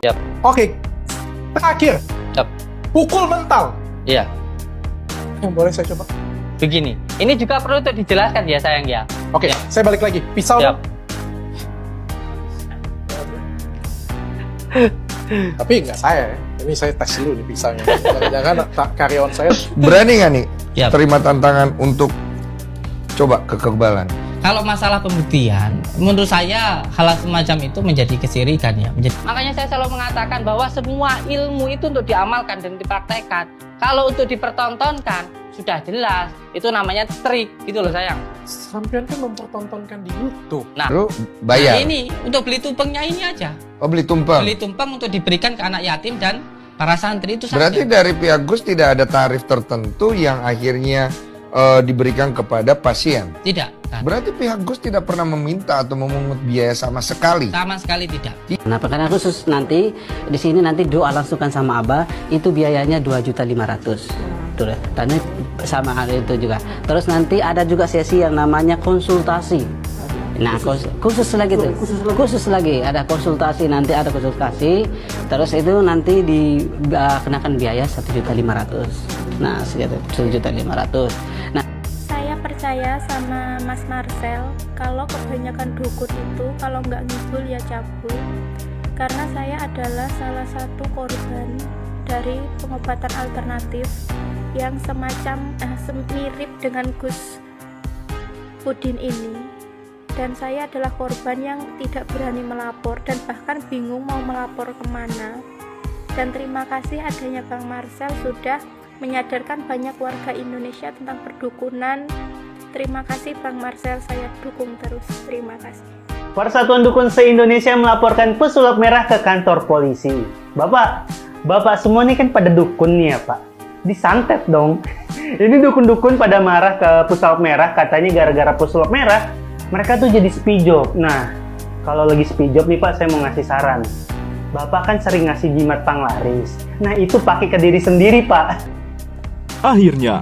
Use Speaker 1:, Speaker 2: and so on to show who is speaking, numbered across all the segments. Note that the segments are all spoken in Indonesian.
Speaker 1: Yap.
Speaker 2: Oke. Terakhir.
Speaker 1: Yap.
Speaker 2: Pukul mental.
Speaker 1: Iya.
Speaker 2: Boleh saya coba?
Speaker 1: Begini, ini juga perlu untuk dijelaskan ya sayang ya.
Speaker 2: Oke,
Speaker 1: Ya.
Speaker 2: saya balik lagi. Pisau.
Speaker 1: Yap.
Speaker 2: Tapi nggak saya ya. Ini saya tes dulu nih pisaunya. Jangan karyawan saya.
Speaker 3: Berani nggak nih
Speaker 1: Yap.
Speaker 3: terima tantangan untuk coba kekebalan?
Speaker 1: Kalau masalah pembuktian, menurut saya hal semacam itu menjadi kesirikan ya. Makanya saya selalu mengatakan bahwa semua ilmu itu untuk diamalkan dan dipraktekkan. Kalau untuk dipertontonkan, sudah jelas. Itu namanya trik gitu loh sayang.
Speaker 2: Sampian kan mempertontonkan di YouTube.
Speaker 1: Nah,
Speaker 3: Lu bayar?
Speaker 1: ini untuk beli tumpengnya ini aja.
Speaker 3: Oh, beli tumpeng?
Speaker 1: Beli tumpeng untuk diberikan ke anak yatim dan para santri itu saja.
Speaker 3: Berarti dari pihak Gus tidak ada tarif tertentu yang akhirnya diberikan kepada pasien?
Speaker 1: Tidak. Kan?
Speaker 3: Berarti pihak Gus tidak pernah meminta atau memungut biaya sama sekali?
Speaker 1: Sama sekali tidak.
Speaker 4: Nah, perkara khusus nanti di sini nanti doa langsungkan sama Abah itu biayanya 2.500.000. Betul ya. Tadi sama hal itu juga. Terus nanti ada juga sesi yang namanya konsultasi. Nah, khusus lagi tuh. Khusus lagi ada konsultasi, nanti ada konsultasi. Terus itu nanti dikenakan biaya 1.500.000. Nah, segitu 1.500.000. Nah,
Speaker 5: Saya percaya sama Mas Marcel kalau kebanyakan dukun itu kalau nggak ngibul ya cabul. Karena saya adalah salah satu korban dari pengobatan alternatif yang semacam mirip dengan Gus Pudin ini. Dan saya adalah korban yang tidak berani melapor dan bahkan bingung mau melapor kemana. Dan terima kasih adanya Bang Marcel sudah menyadarkan banyak warga Indonesia tentang perdukunan. Terima kasih Bang Marcel, saya dukung terus. Terima kasih.
Speaker 6: Persatuan Dukun se-Indonesia melaporkan pesulap merah ke kantor polisi. Bapak semua nih kan pada dukun nih ya Pak. Disantet dong. Ini dukun-dukun pada marah ke pesulap merah, katanya gara-gara pesulap merah mereka tuh jadi spijop. Nah, kalau lagi spijop nih Pak, saya mau ngasih saran. Bapak kan sering ngasih jimat panglaris. Nah, itu pakai ke diri sendiri Pak.
Speaker 7: Akhirnya,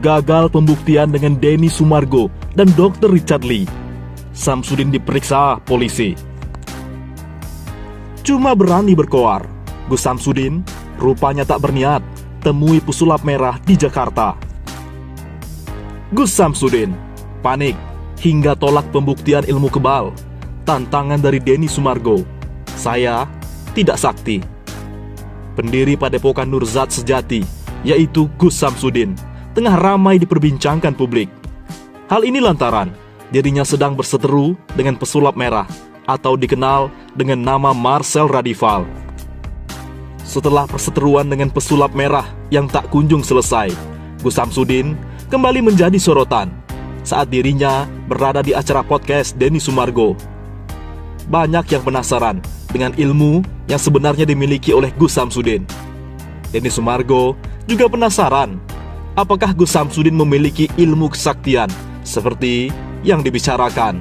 Speaker 7: gagal pembuktian dengan Denny Sumargo dan Dr. Richard Lee. Samsudin diperiksa polisi. Cuma berani berkoar, Gus Samsudin rupanya tak berniat temui pesulap merah di Jakarta. Gus Samsudin panik hingga tolak pembuktian ilmu kebal. Tantangan dari Denny Sumargo, saya tidak sakti. Pendiri Padepokan Nurzat Sejati, yaitu Gus Samsudin, tengah ramai diperbincangkan publik. Hal ini lantaran dirinya sedang berseteru dengan pesulap merah atau dikenal dengan nama Marcel Radival. Setelah perseteruan dengan pesulap merah yang tak kunjung selesai, Gus Samsudin kembali menjadi sorotan saat dirinya berada di acara podcast Denny Sumargo. Banyak yang penasaran dengan ilmu yang sebenarnya dimiliki oleh Gus Samsudin. Denny Sumargo juga penasaran apakah Gus Samsudin memiliki ilmu kesaktian seperti yang dibicarakan.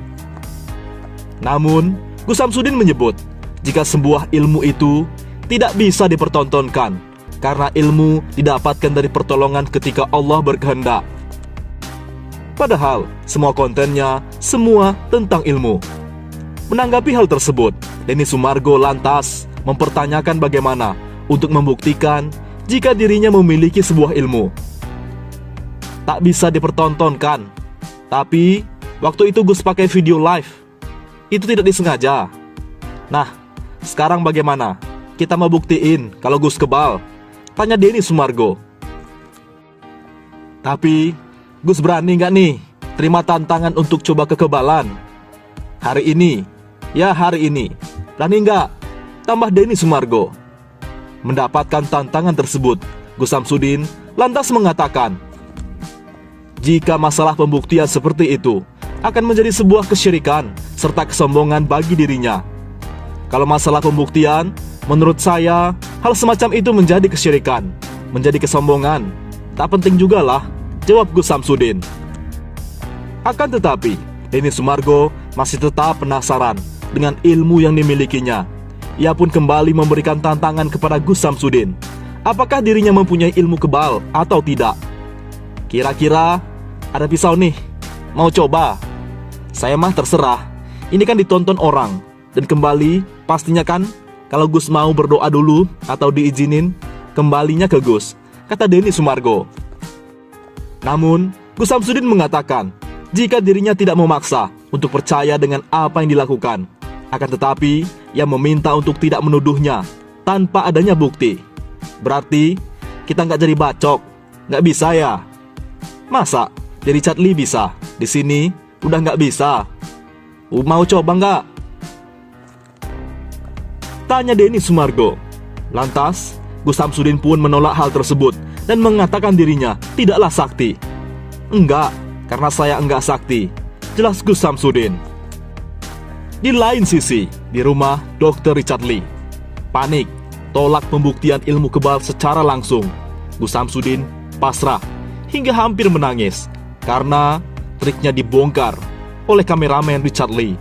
Speaker 7: Namun, Gus Samsudin menyebut jika sebuah ilmu itu tidak bisa dipertontonkan karena ilmu didapatkan dari pertolongan ketika Allah berkehendak. Padahal, semua kontennya semua tentang ilmu. Menanggapi hal tersebut, Denny Sumargo lantas mempertanyakan bagaimana untuk membuktikan jika dirinya memiliki sebuah ilmu. Tak bisa dipertontonkan. Tapi, waktu itu Gus pakai video live. Itu tidak disengaja. Nah, sekarang bagaimana? Kita mau buktiin kalau Gus kebal? Tanya Denny Sumargo. Tapi, Gus berani nggak nih terima tantangan untuk coba kekebalan? Hari ini, berani nggak? Tambah Denny Sumargo. Mendapatkan tantangan tersebut, Gus Samsudin lantas mengatakan, jika masalah pembuktian seperti itu akan menjadi sebuah kesyirikan serta kesombongan bagi dirinya. Kalau masalah pembuktian, menurut saya hal semacam itu menjadi kesyirikan, menjadi kesombongan. Tak penting juga lah, jawab Gus Samsudin. Akan tetapi, Denny Sumargo masih tetap penasaran dengan ilmu yang dimilikinya. Ia pun kembali memberikan tantangan kepada Gus Samsudin. Apakah dirinya mempunyai ilmu kebal atau tidak? Kira-kira ada pisau nih, mau coba? Saya mah terserah. Ini kan ditonton orang. Dan kembali pastinya kan kalau Gus mau berdoa dulu atau diizinin, kembalinya ke Gus, kata Denny Sumargo. Namun, Gus Samsudin mengatakan jika dirinya tidak memaksa untuk percaya dengan apa yang dilakukan, akan tetapi ia meminta untuk tidak menuduhnya tanpa adanya bukti. Berarti kita nggak jadi bacok, nggak bisa ya? Masa jadi Richard Lee bisa, di sini udah nggak bisa? Mau coba nggak? Tanya Denny Sumargo. Lantas, Gus Samsudin pun menolak hal tersebut dan mengatakan dirinya tidaklah sakti. Enggak, karena saya enggak sakti, jelas Gus Samsudin. Di lain sisi, di rumah Dr. Richard Lee, panik, tolak pembuktian ilmu kebal secara langsung. Gus Samsudin pasrah hingga hampir menangis karena triknya dibongkar oleh kameramen Richard Lee.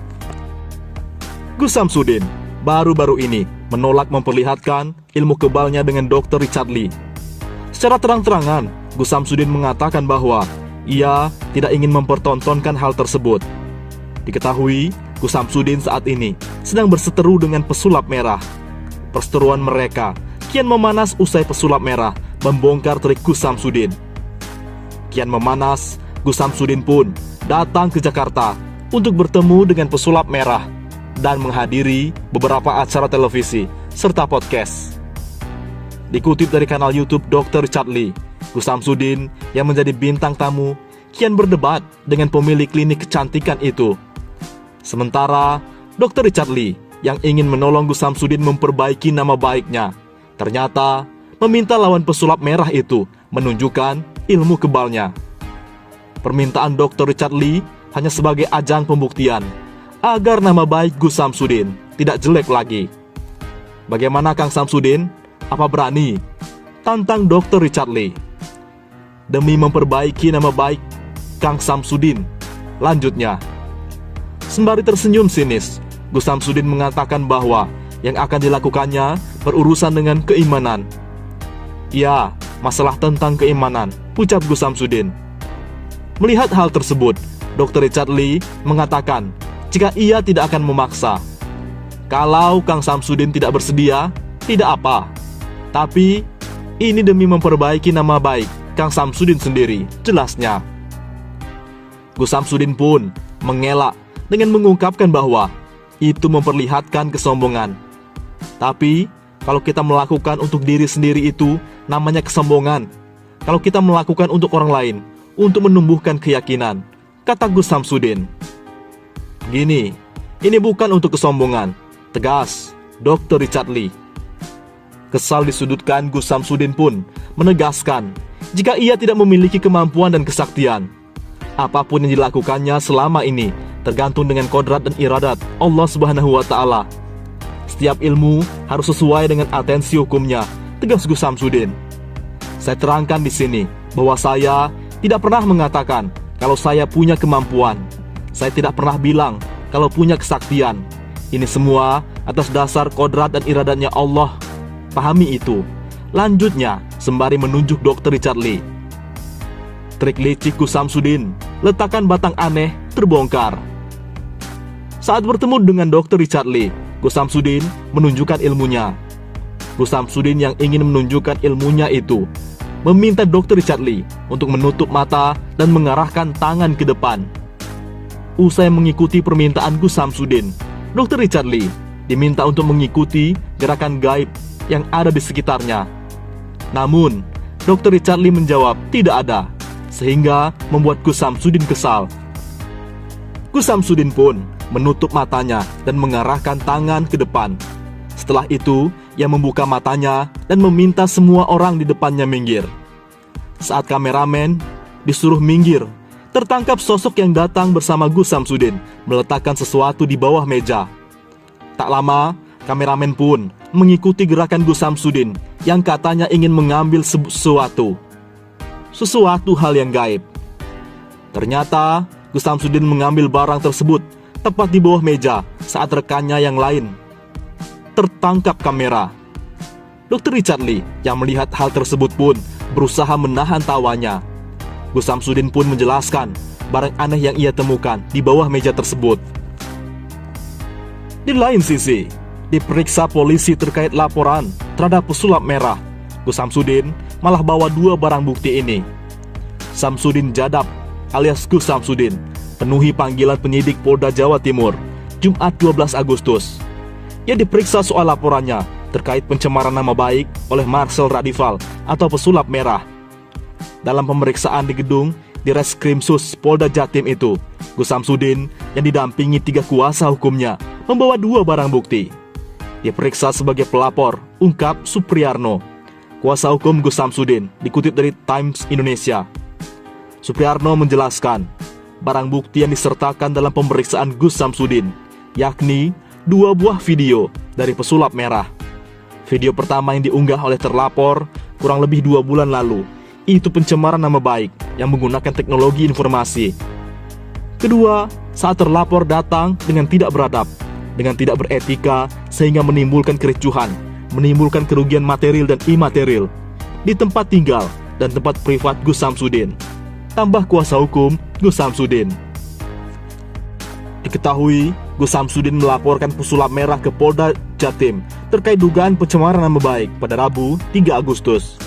Speaker 7: Gus Samsudin baru-baru ini menolak memperlihatkan ilmu kebalnya dengan Dr. Richard Lee. Secara terang-terangan, Gus Samsudin mengatakan bahwa ia tidak ingin mempertontonkan hal tersebut. Diketahui, Gus Samsudin saat ini sedang berseteru dengan pesulap merah. Perseteruan mereka kian memanas usai pesulap merah membongkar trik Gus Samsudin. Kian memanas, Gus Samsudin pun datang ke Jakarta untuk bertemu dengan pesulap merah dan menghadiri beberapa acara televisi serta podcast. Dikutip dari kanal YouTube Dr. Richard Lee, Gus Samsudin yang menjadi bintang tamu kian berdebat dengan pemilik klinik kecantikan itu. Sementara Dr. Richard Lee yang ingin menolong Gus Samsudin memperbaiki nama baiknya, ternyata meminta lawan pesulap merah itu menunjukkan ilmu kebalnya. Permintaan Dr. Richard Lee hanya sebagai ajang pembuktian agar nama baik Gus Samsudin tidak jelek lagi. Bagaimana Kang Samsudin? Apa berani? Tantang Dr. Richard Lee. Demi memperbaiki nama baik Kang Samsudin, lanjutnya. Sembari tersenyum sinis, Gus Samsudin mengatakan bahwa yang akan dilakukannya berurusan dengan keimanan. Ya, masalah tentang keimanan, ucap Gus Samsudin. Melihat hal tersebut, Dr. Richard Lee mengatakan jika ia tidak akan memaksa. Kalau Kang Samsudin tidak bersedia, tidak apa. Tapi, ini demi memperbaiki nama baik Kang Samsudin sendiri, jelasnya. Gus Samsudin pun mengelak dengan mengungkapkan bahwa itu memperlihatkan kesombongan. Tapi, kalau kita melakukan untuk diri sendiri itu namanya kesombongan. Kalau kita melakukan untuk orang lain, untuk menumbuhkan keyakinan, kata Gus Samsudin. Gini, ini bukan untuk kesombongan, tegas Dr. Richard Lee. Kesal disudutkan, Gus Samsudin pun menegaskan jika ia tidak memiliki kemampuan dan kesaktian. Apapun yang dilakukannya selama ini tergantung dengan kodrat dan iradat Allah Subhanahu wa Ta'ala. Setiap ilmu harus sesuai dengan atensi hukumnya, tegas Gus Samsudin. Saya terangkan di sini bahwa saya tidak pernah mengatakan kalau saya punya kemampuan. Saya tidak pernah bilang kalau punya kesaktian. Ini semua atas dasar kodrat dan iradatnya Allah. Pahami itu. Lanjutnya, sembari menunjuk Dr. Richard Lee. Trik licik Gus Samsudin, letakan batang aneh, terbongkar. Saat bertemu dengan Dr. Richard Lee, Gus Samsudin menunjukkan ilmunya. Gus Samsudin yang ingin menunjukkan ilmunya itu meminta Dr. Richard Lee untuk menutup mata dan mengarahkan tangan ke depan. Usai mengikuti permintaan Gus Samsudin, Dr. Richard Lee diminta untuk mengikuti gerakan gaib yang ada di sekitarnya. Namun, Dr. Richard Lee menjawab tidak ada, sehingga membuat Gus Samsudin kesal. Gus Samsudin pun menutup matanya dan mengarahkan tangan ke depan. Setelah itu, ia membuka matanya dan meminta semua orang di depannya minggir. Saat kameramen disuruh minggir, tertangkap sosok yang datang bersama Gus Samsudin meletakkan sesuatu di bawah meja. Tak lama, kameramen pun mengikuti gerakan Gus Samsudin yang katanya ingin mengambil sesuatu hal yang gaib. Ternyata, Gus Samsudin mengambil barang tersebut tepat di bawah meja saat rekannya yang lain tertangkap kamera. Dr. Richard Lee yang melihat hal tersebut pun berusaha menahan tawanya. Gus Samsudin pun menjelaskan barang aneh yang ia temukan di bawah meja tersebut. Di lain sisi, diperiksa polisi terkait laporan terhadap pesulap merah. Gus Samsudin malah bawa 2 barang bukti ini. Samsudin Jadab alias Gus Samsudin penuhi panggilan penyidik Polda Jawa Timur Jumat 12 Agustus. Ia diperiksa soal laporannya terkait pencemaran nama baik oleh Marcel Radival atau pesulap merah. Dalam pemeriksaan di gedung di Reskrimsus Polda Jatim itu, Gus Samsudin yang didampingi 3 kuasa hukumnya membawa 2 barang bukti. Diperiksa sebagai pelapor, ungkap Supriyarno. Kuasa hukum Gus Samsudin dikutip dari Times Indonesia. Supriyarno menjelaskan, barang bukti yang disertakan dalam pemeriksaan Gus Samsudin, yakni 2 buah video dari pesulap merah. Video pertama yang diunggah oleh terlapor kurang lebih 2 bulan lalu, itu pencemaran nama baik yang menggunakan teknologi informasi. Kedua, saat terlapor datang dengan tidak beradab, dengan tidak beretika sehingga menimbulkan kericuhan, menimbulkan kerugian material dan imaterial di tempat tinggal dan tempat privat Gus Samsudin. Tambah kuasa hukum Gus Samsudin. Diketahui, Gus Samsudin melaporkan pesulap merah ke Polda Jatim terkait dugaan pencemaran nama baik pada Rabu 3 Agustus.